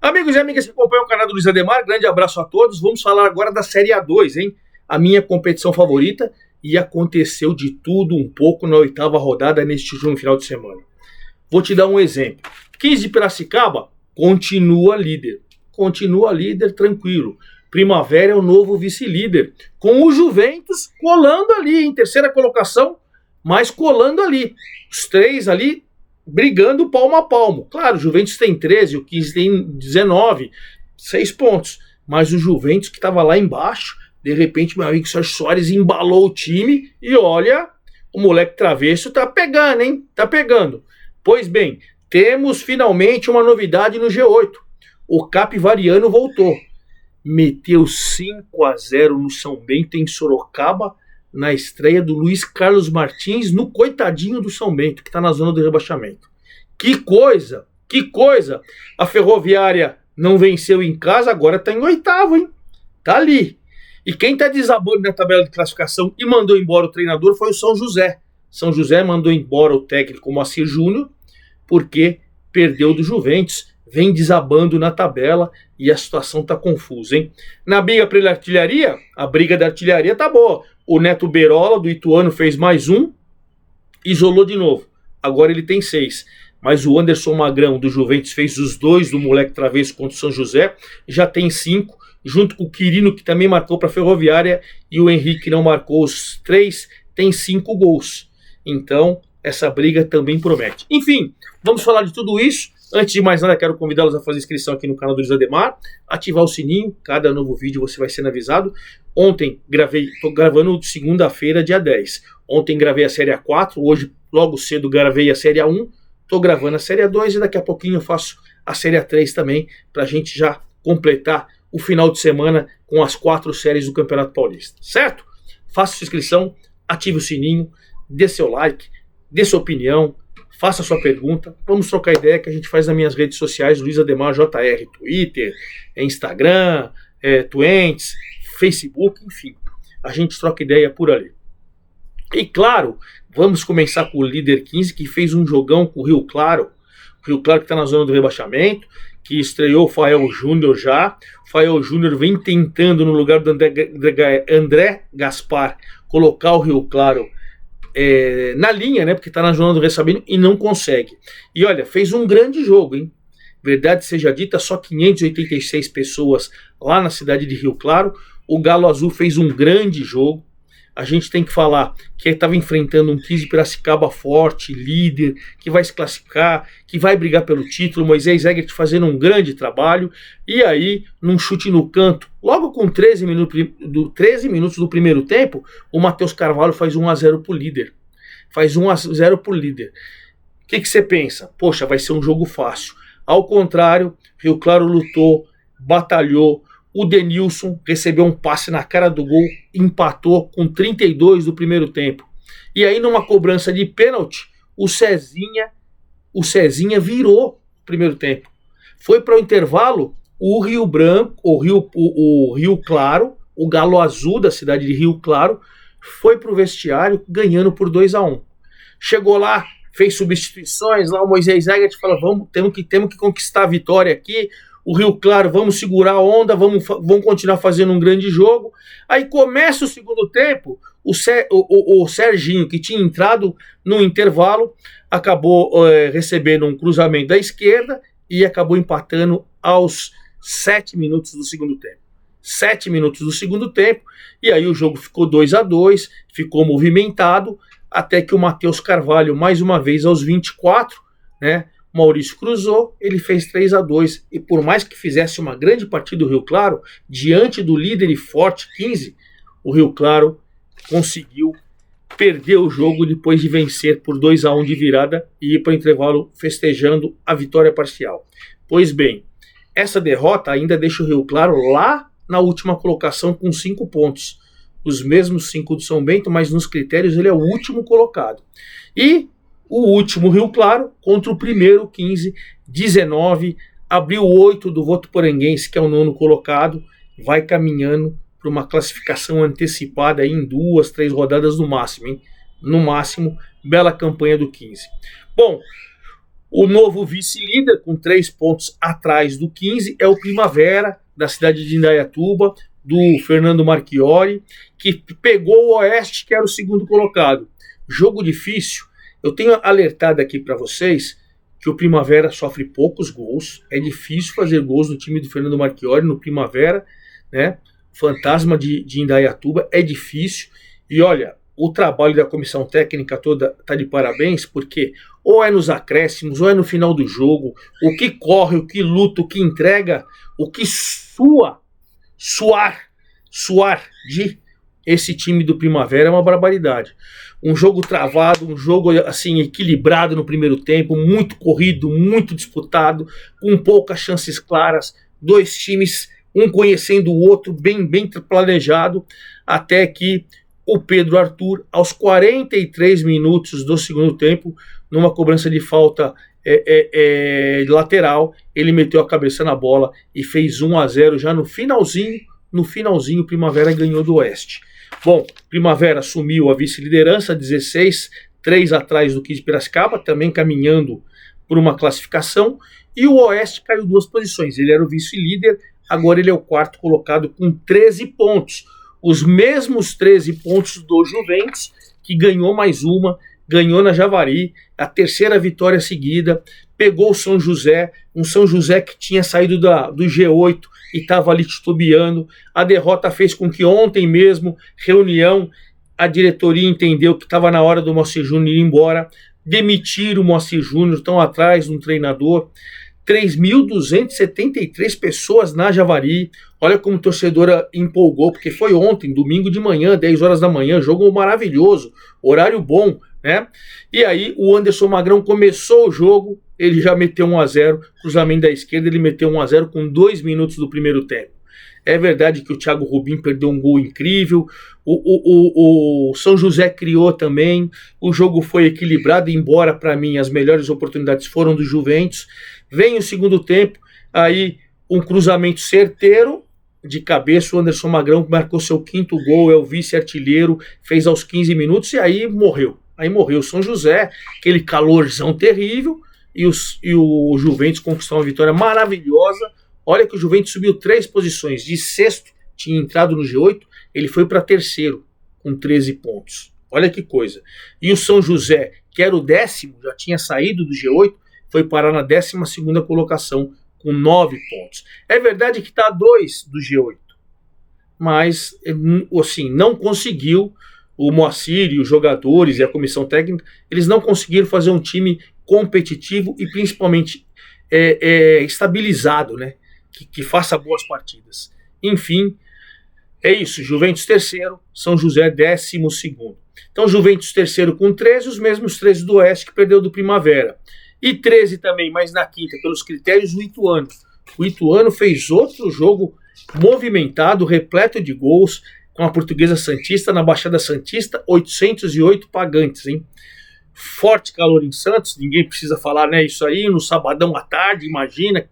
Amigos e amigas que acompanham o canal do Luiz Ademar, grande abraço a todos. Vamos falar agora da Série A2, hein? A minha competição favorita, e aconteceu de tudo um pouco na 8ª rodada neste último final de semana. Vou te dar um exemplo. 15 de Piracicaba continua líder tranquilo. Primavera é o novo vice-líder, com o Juventus colando ali em terceira colocação, mas colando ali. Os três ali brigando palmo a palmo. Claro, o Juventus tem 13, o 15 tem 19, 6 pontos. Mas o Juventus que estava lá embaixo, de repente meu amigo Sérgio Soares embalou o time e olha, o moleque travesso tá pegando, hein? Tá pegando. Pois bem, temos finalmente uma novidade no G8. O Capivariano voltou. Meteu 5-0 no São Bento em Sorocaba, na estreia do Luiz Carlos Martins, no coitadinho do São Bento, que está na zona do rebaixamento. Que coisa! A Ferroviária não venceu em casa, agora está em 8º, hein? Tá ali. E quem está desabando na tabela de classificação e mandou embora o treinador foi o São José. São José mandou embora o técnico Moacir Júnior, porque perdeu do Juventus, vem desabando na tabela e a situação tá confusa, hein? Na briga pela artilharia, a briga da artilharia tá boa. O Neto Berola, do Ituano, fez mais um, isolou de novo. Agora ele tem 6. Mas o Anderson Magrão, do Juventus, fez os 2 do moleque travesso contra o São José, já tem 5, junto com o Quirino, que também marcou para a Ferroviária, e o Henrique, que não marcou os 3, tem 5 gols. Então, essa briga também promete. Enfim, vamos falar de tudo isso. Antes de mais nada, quero convidá-los a fazer inscrição aqui no canal do Luiz Ademar, ativar o sininho, cada novo vídeo você vai sendo avisado. Ontem estou gravando segunda-feira, dia 10. Ontem gravei a Série A4, hoje logo cedo gravei a Série A1, estou gravando a Série A2 e daqui a pouquinho eu faço a Série A3 também, para a gente já completar o final de semana com as 4 séries do Campeonato Paulista, certo? Faça sua inscrição, ative o sininho, dê seu like, dê sua opinião, faça sua pergunta, vamos trocar ideia que a gente faz nas minhas redes sociais, Luiz Ademar JR, Twitter, Instagram, Twents, Facebook, enfim, a gente troca ideia por ali. E claro, vamos começar com o líder 15, que fez um jogão com o Rio Claro que está na zona do rebaixamento, que estreou o Fael Júnior já. O Fael Júnior vem tentando, no lugar do André Gaspar, colocar o Rio Claro na linha, né? Porque está na zona do rebaixamento e não consegue. E olha, fez um grande jogo, hein? Verdade seja dita, só 586 pessoas lá na cidade de Rio Claro. O Galo Azul fez um grande jogo. A gente tem que falar que estava enfrentando um 15 Piracicaba forte, líder, que vai se classificar, que vai brigar pelo título. Moisés Egert fazendo um grande trabalho. E aí, num chute no canto, logo com 13 minutos do primeiro tempo, o Matheus Carvalho faz 1-0 pro líder. Faz 1-0 pro líder. O que você pensa? Poxa, vai ser um jogo fácil. Ao contrário, Rio Claro lutou, batalhou. O Denilson recebeu um passe na cara do gol, empatou com 32 do primeiro tempo. E aí, numa cobrança de pênalti, o Cezinha virou o primeiro tempo. Foi para o intervalo, o Rio Branco, o Rio Claro, o Galo Azul da cidade de Rio Claro, foi para o vestiário ganhando por 2-1. Chegou lá, fez substituições, lá o Moisés Egert falou, temos que conquistar a vitória aqui. O Rio Claro, vamos segurar a onda, vamos continuar fazendo um grande jogo. Aí começa o segundo tempo, o Serginho, que tinha entrado no intervalo, acabou recebendo um cruzamento da esquerda e acabou empatando aos 7 minutos do segundo tempo. 7 minutos do segundo tempo, e aí o jogo ficou 2-2, ficou movimentado, até que o Matheus Carvalho, mais uma vez aos 24, né? Maurício cruzou, ele fez 3-2, e por mais que fizesse uma grande partida do Rio Claro, diante do líder e forte 15, o Rio Claro conseguiu perder o jogo depois de vencer por 2-1 de virada e ir para o intervalo festejando a vitória parcial. Pois bem, essa derrota ainda deixa o Rio Claro lá na última colocação com 5 pontos, os mesmos 5 do São Bento, mas nos critérios ele é o último colocado. E o último Rio Claro contra o primeiro 15, 19, abriu 8 do Votuporanguense, que é o 9º colocado, vai caminhando para uma classificação antecipada aí em 2, 3 rodadas no máximo, hein? No máximo, bela campanha do 15. Bom, O novo vice-líder, com 3 pontos atrás do 15, é o Primavera, da cidade de Indaiatuba, do Fernando Marchiori, que pegou o Oeste, que era o segundo colocado. Jogo difícil. Eu tenho alertado aqui para vocês que o Primavera sofre poucos gols. É difícil fazer gols no time do Fernando Marchiori, no Primavera, né? Fantasma de Indaiatuba, é difícil. E olha, o trabalho da comissão técnica toda está de parabéns, porque ou é nos acréscimos, ou é no final do jogo, o que corre, o que luta, o que entrega, o que suar de esse time do Primavera é uma barbaridade. Um jogo travado, um jogo assim equilibrado no primeiro tempo, muito corrido, muito disputado, com poucas chances claras, dois times, um conhecendo o outro, bem planejado, até que o Pedro Arthur, aos 43 minutos do segundo tempo, numa cobrança de falta lateral, ele meteu a cabeça na bola e fez 1-0 já no finalzinho, o Primavera ganhou do Oeste. Bom, Primavera assumiu a vice-liderança, 16, 3 atrás do 15 de Piracicaba, também caminhando por uma classificação, e o Oeste caiu 2 posições, ele era o vice-líder, agora ele é o quarto colocado com 13 pontos, os mesmos 13 pontos do Juventus, que ganhou mais uma, ganhou na Javari, a terceira vitória seguida, pegou o São José, um São José que tinha saído do G8 e estava ali titubeando. A derrota fez com que ontem mesmo, reunião, a diretoria entendeu que estava na hora do Moacir Júnior ir embora, demitiram o Moacir Júnior, estão atrás de um treinador. 3.273 pessoas na Javari. Olha como a torcedora empolgou, porque foi ontem, domingo de manhã, 10 horas da manhã, jogo maravilhoso, horário bom, né? E aí o Anderson Magrão começou o jogo, ele já meteu 1-0, cruzamento da esquerda, ele meteu 1-0 com 2 minutos do primeiro tempo. É verdade que o Thiago Rubim perdeu um gol incrível, o São José criou também, o jogo foi equilibrado, embora para mim as melhores oportunidades foram do Juventus. Vem o segundo tempo, aí um cruzamento certeiro, de cabeça, o Anderson Magrão marcou seu 5º gol, é o vice-artilheiro, fez aos 15 minutos e aí morreu. Aí morreu o São José, aquele calorzão terrível, e o Juventus conquistou uma vitória maravilhosa. Olha que o Juventus subiu 3 posições, de sexto, tinha entrado no G8, ele foi para terceiro, com 13 pontos. Olha que coisa. E o São José, que era o 10º, já tinha saído do G8, foi parar na 12ª colocação, com 9 pontos. É verdade que está a 2 do G8, mas assim, não conseguiu, o Moacir e os jogadores e a comissão técnica, eles não conseguiram fazer um time competitivo e principalmente estabilizado, né? Que faça boas partidas. Enfim, é isso. Juventus terceiro, São José 12º. Então Juventus terceiro com 13, os mesmos 13 do Oeste que perdeu do Primavera. E 13 também, mas na quinta, pelos critérios, o Ituano. O Ituano fez outro jogo movimentado, repleto de gols, com a Portuguesa Santista, na Baixada Santista, 808 pagantes, hein? Forte calor em Santos, ninguém precisa falar, né? Isso aí, no sabadão à tarde, imagina,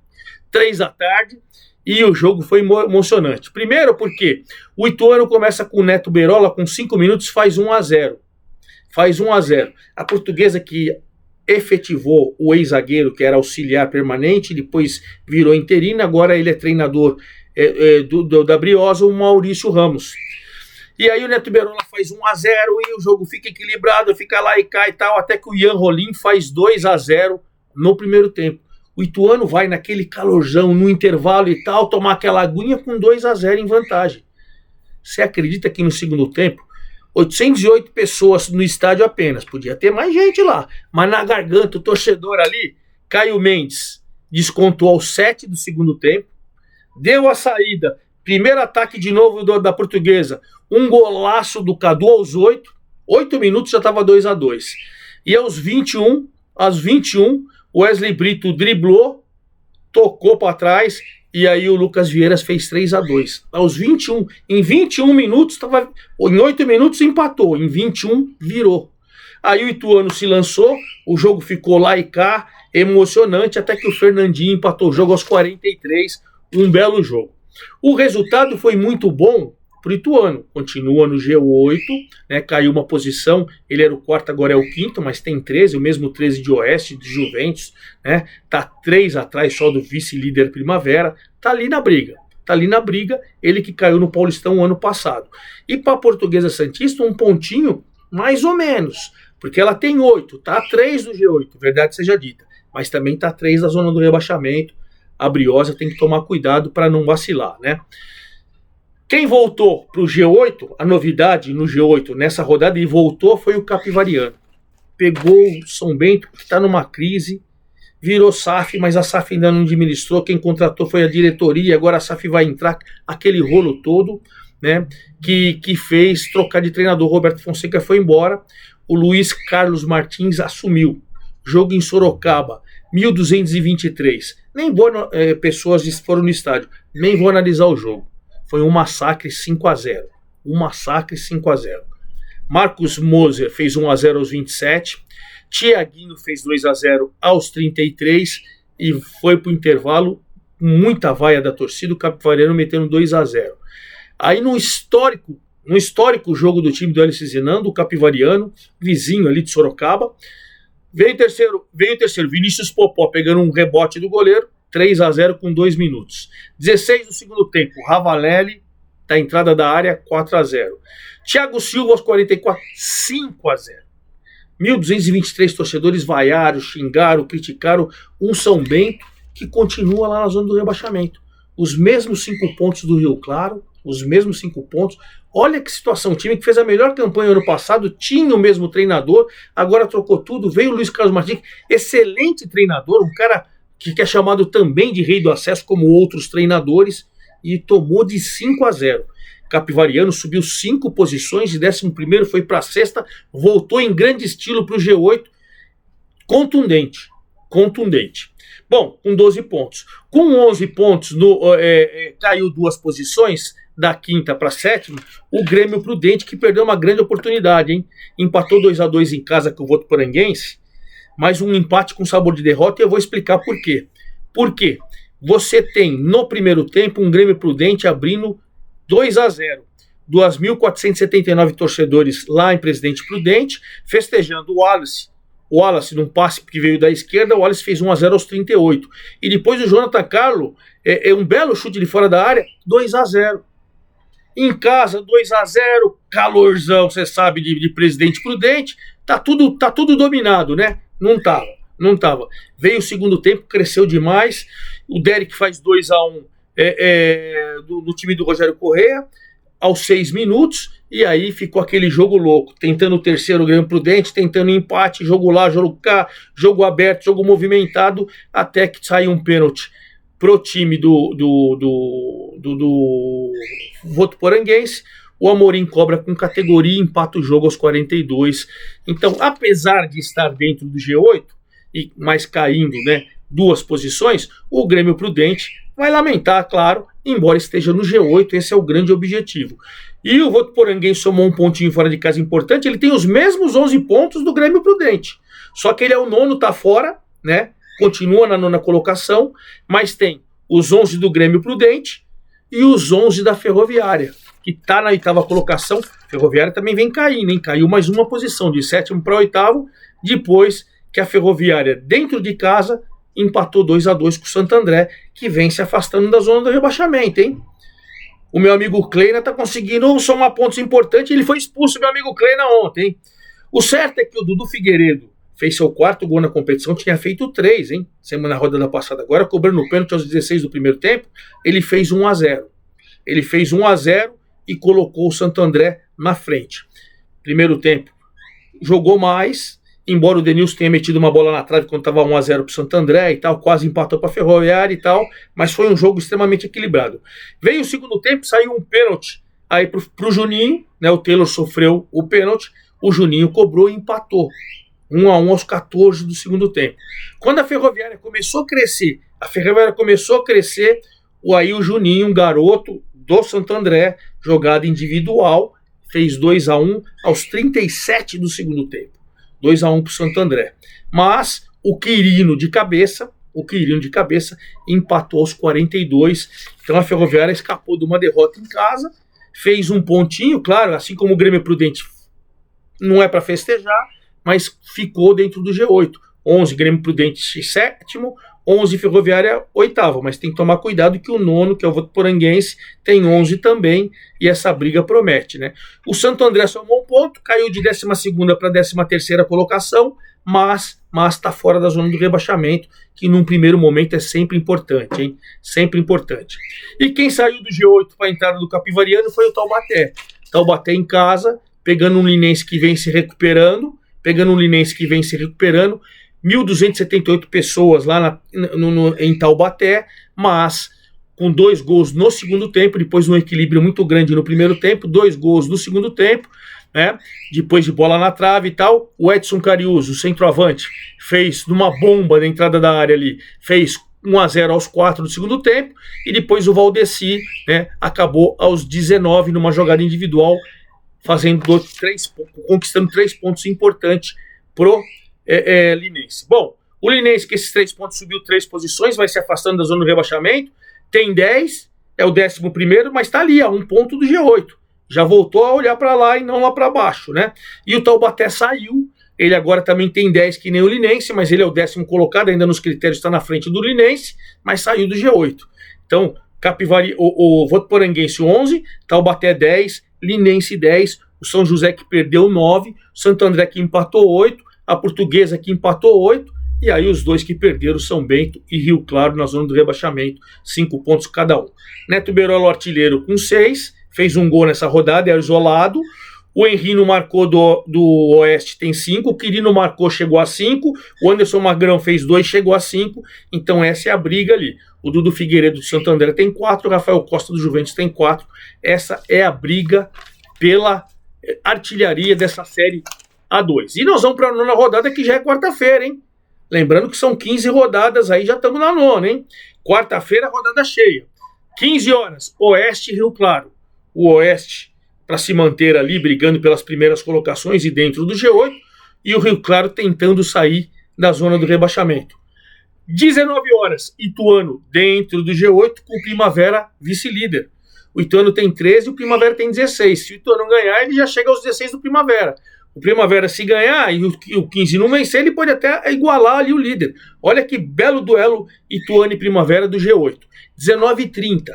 3 da tarde, e o jogo foi emocionante. Primeiro porque o Ituano começa com o Neto Berola, com 5 minutos, faz 1-0. Faz 1-0. A Portuguesa que efetivou o ex-zagueiro, que era auxiliar permanente, depois virou interino, agora ele é treinador da Briosa, o Maurício Ramos. E aí o Neto Berola faz 1-0 e o jogo fica equilibrado, fica lá e cá e tal, até que o Ian Rolim faz 2-0 no primeiro tempo. O Ituano vai naquele calorzão, no intervalo e tal, tomar aquela aguinha com 2-0 em vantagem. Você acredita que no segundo tempo 808 pessoas no estádio apenas, podia ter mais gente lá, mas na garganta, o torcedor ali, Caio Mendes, descontou aos 7 do segundo tempo, deu a saída, primeiro ataque de novo da Portuguesa, um golaço do Cadu aos 8 minutos já estava 2-2, e aos 21, Wesley Brito driblou, tocou para trás, e aí o Lucas Vieiras fez 3-2. Aos 21, em 21 minutos, em 8 minutos empatou, em 21 virou. Aí o Ituano se lançou, o jogo ficou lá e cá, emocionante, até que o Fernandinho empatou o jogo aos 43, um belo jogo. O resultado foi muito bom, para o Ituano. Continua no G8, né, caiu uma posição, ele era o quarto, agora é o quinto, mas tem 13, o mesmo 13 de Oeste, de Juventus, né, tá 3 atrás só do vice-líder Primavera, tá ali na briga. Tá ali na briga, ele que caiu no Paulistão ano passado. E para a Portuguesa Santista, um pontinho mais ou menos, porque ela tem 8, tá 3 do G8, verdade seja dita, mas também tá 3 da zona do rebaixamento. A Briosa tem que tomar cuidado para não vacilar, né? Quem voltou para o G8, a novidade no G8 nessa rodada e voltou foi o Capivariano. Pegou o São Bento, que está numa crise, virou SAF, mas a SAF ainda não administrou, quem contratou foi a diretoria, agora a SAF vai entrar, aquele rolo todo, né, que fez trocar de treinador. Roberto Fonseca foi embora, o Luiz Carlos Martins assumiu. Jogo em Sorocaba, 1.223. Nem vou, pessoas foram no estádio, nem vou analisar o jogo. Foi um massacre 5-0. Um massacre 5-0. Marcos Moser fez 1-0 aos 27. Tiaguinho fez 2-0 aos 33 e foi para o intervalo, muita vaia da torcida, o Capivariano metendo 2-0. Aí no histórico jogo do time do Hélice Zinando, o Capivariano, vizinho ali de Sorocaba, veio o terceiro, Vinícius Popó pegando um rebote do goleiro, 3-0 com 2 minutos. 16 do segundo tempo, Ravalelli, da entrada da área, 4-0. Thiago Silva aos 44, 5-0. 1.223 torcedores vaiaram, xingaram, criticaram um São Bento que continua lá na zona do rebaixamento. Os mesmos 5 pontos do Rio Claro, os mesmos 5 pontos. Olha que situação, o time que fez a melhor campanha ano passado, tinha o mesmo treinador, agora trocou tudo, veio o Luiz Carlos Martins, excelente treinador, um cara que é chamado também de rei do acesso, como outros treinadores, e tomou de 5-0. Capivariano subiu 5 posições, de 11º foi para a 6ª, voltou em grande estilo para o G8, contundente. Bom, com 12 pontos. Com 11 pontos, caiu 2 posições, da 5ª para a 7ª, o Grêmio Prudente, que perdeu uma grande oportunidade, hein? Empatou 2-2 em casa com o Votuporanguense, mas um empate com sabor de derrota, e eu vou explicar por quê. Por quê? Você tem, no primeiro tempo, um Grêmio Prudente abrindo 2-0. 2.479 torcedores lá em Presidente Prudente, festejando o Wallace. O Wallace, num passe que veio da esquerda, o Wallace fez 1-0 aos 38. E depois o Jonathan Carlos, um belo chute de fora da área, 2-0. Em casa, 2-0, calorzão, você sabe, de Presidente Prudente, tá tudo dominado, né? Não tava. Veio o segundo tempo, cresceu demais, o Derek faz 2-1 no time do Rogério Corrêa, aos 6 minutos, e aí ficou aquele jogo louco, tentando o terceiro Grêmio Prudente, tentando empate, jogo lá, jogo cá, jogo aberto, jogo movimentado, até que saiu um pênalti pro time do Votuporanguense. O Amorim cobra com categoria e empata o jogo aos 42. Então, apesar de estar dentro do G8, mas caindo, né, 2 posições, o Grêmio Prudente vai lamentar, claro, embora esteja no G8, esse é o grande objetivo. E o Votuporanguense somou um pontinho fora de casa importante, ele tem os mesmos 11 pontos do Grêmio Prudente, só que ele é o 9º, tá fora, né, continua na 9ª colocação, mas tem os 11 do Grêmio Prudente e os 11 da Ferroviária, que está na 8ª colocação. A Ferroviária também vem caindo, hein? Caiu mais uma posição, de 7º para 8º, depois que a Ferroviária, dentro de casa, empatou 2-2 com o Santo André, que vem se afastando da zona do rebaixamento, hein? O meu amigo Kleina está conseguindo somar pontos importantes, ele foi expulso, meu amigo Kleina, ontem, hein? O certo é que o Dudu Figueiredo fez seu 4º gol na competição, tinha feito 3, hein? Semana rodada passada. Agora, cobrando o pênalti aos 16 do primeiro tempo, ele fez 1-0. Ele fez 1-0 e colocou o Santo André na frente. Primeiro tempo, jogou mais, embora o Denilson tenha metido uma bola na trave quando estava 1-0 para o Santo André e tal, quase empatou para a Ferroviária e tal, mas foi um jogo extremamente equilibrado. Veio o segundo tempo, saiu um pênalti aí para o Juninho, né? O Taylor sofreu o pênalti, o Juninho cobrou e empatou. 1-1 aos 14 do segundo tempo. Quando a Ferroviária começou a crescer, aí o Juninho, um garoto do Santo André, jogada individual, fez 2-1 aos 37 do segundo tempo. 2-1 para o Santo André. Mas o Quirino de cabeça empatou aos 42. Então a Ferroviária escapou de uma derrota em casa, fez um pontinho, claro, assim como o Grêmio Prudente não é para festejar, mas ficou dentro do G8. 11 Grêmio Prudente sétimo, 11 Ferroviária oitavo, mas tem que tomar cuidado que o nono, que é o Votuporanguense, tem 11 também, e essa briga promete, né? O Santo André somou um ponto, caiu de 12ª para 13ª colocação, mas está fora da zona do rebaixamento, que num primeiro momento é sempre importante, hein? Sempre importante. E quem saiu do G8 para a entrada do Capivariano foi o Taubaté. Taubaté em casa, pegando um Linense que vem se recuperando, 1.278 pessoas lá em Taubaté, mas com 2 gols no segundo tempo, depois um equilíbrio muito grande no primeiro tempo, 2 gols no segundo tempo, né? Depois de bola na trave e tal, o Edson Cariuso, o centroavante, fez numa bomba na entrada da área ali, fez 1-0 aos 4 do segundo tempo, e depois o Valdeci, né, acabou aos 19 numa jogada individual, conquistando 3 pontos importantes pro Linense. Bom, o Linense, que esses 3 pontos, subiu 3 posições, vai se afastando da zona do rebaixamento, tem 10, é o 11º, mas está ali, a 1 ponto do G8. Já voltou a olhar para lá e não lá para baixo, né? E o Taubaté saiu, ele agora também tem 10 que nem o Linense, mas ele é o 10º colocado, ainda nos critérios está na frente do Linense, mas saiu do G8. Então, o Votuporanguense 11, Taubaté 10, Linense 10, o São José que perdeu 9, o Santo André que empatou 8, a Portuguesa que empatou 8, e aí os 2 que perderam, São Bento e Rio Claro, na zona do rebaixamento, 5 pontos cada um. Neto Berolo, artilheiro, com 6, fez um gol nessa rodada, é isolado. O Henrino marcou do Oeste, tem 5, o Quirino marcou, chegou a 5, o Anderson Magrão fez 2, chegou a 5, então essa é a briga ali. O Dudu Figueiredo do Santo André tem 4, o Rafael Costa do Juventus tem 4, essa é a briga pela artilharia dessa série A2. E nós vamos para a 9ª rodada, que já é quarta-feira, hein? Lembrando que são 15 rodadas, aí já estamos na 9ª, hein? Quarta-feira, rodada cheia. 15 horas, Oeste e Rio Claro. O Oeste para se manter ali, brigando pelas primeiras colocações e dentro do G8, e o Rio Claro tentando sair da zona do rebaixamento. 19 horas, Ituano dentro do G8, com o Primavera vice-líder. O Ituano tem 13 e o Primavera tem 16. Se o Ituano ganhar, ele já chega aos 16 do Primavera. O Primavera, se ganhar e o 15 não vencer, ele pode até igualar ali o líder. Olha que belo duelo Ituano e Primavera do G8. 19h30,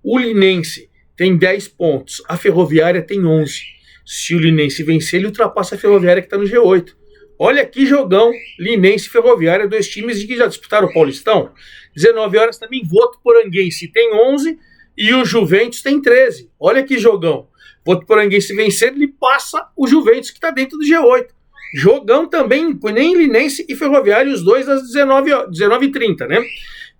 o Linense tem 10 pontos, a Ferroviária tem 11. Se o Linense vencer, ele ultrapassa a Ferroviária que está no G8. Olha que jogão, Linense e Ferroviária, 2 times que já disputaram o Paulistão. 19 horas também, Votuporanguense tem 11 e o Juventus tem 13. Olha que jogão. Votuporanguense vencer, ele passa o Juventus que está dentro do G8. Jogão também, nem Linense e Ferroviária, os dois às 19h30, né?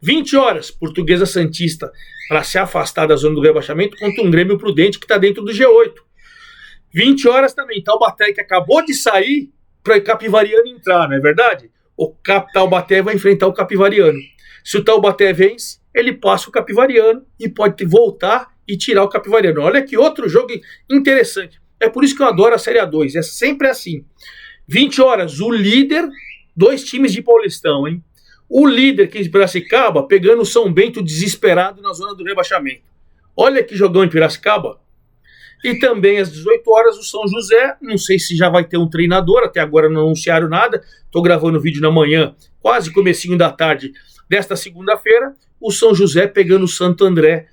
20 horas, Portuguesa Santista, para se afastar da zona do rebaixamento, contra um Grêmio Prudente que está dentro do G8. 20 horas também, Taubaté, que acabou de sair, para o Capivariano entrar, não é verdade? O Taubaté vai enfrentar o Capivariano. Se o Taubaté vence, ele passa o Capivariano e pode voltar e tirar o Capivariano. Olha que outro jogo interessante. É por isso que eu adoro a Série A2, é sempre assim. 20 horas, o líder, 2 times de Paulistão, hein? O líder, que é Piracicaba, pegando o São Bento desesperado na zona do rebaixamento. Olha que jogão em Piracicaba. E também às 18 horas o São José, não sei se já vai ter um treinador, até agora não anunciaram nada, estou gravando o vídeo na manhã, quase comecinho da tarde desta segunda-feira, o São José pegando o Santo André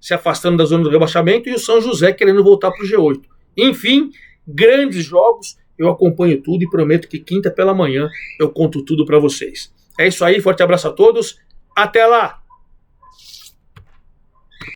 se afastando da zona do rebaixamento e o São José querendo voltar para o G8. Enfim, grandes jogos, eu acompanho tudo e prometo que quinta pela manhã eu conto tudo para vocês. É isso aí, forte abraço a todos, até lá!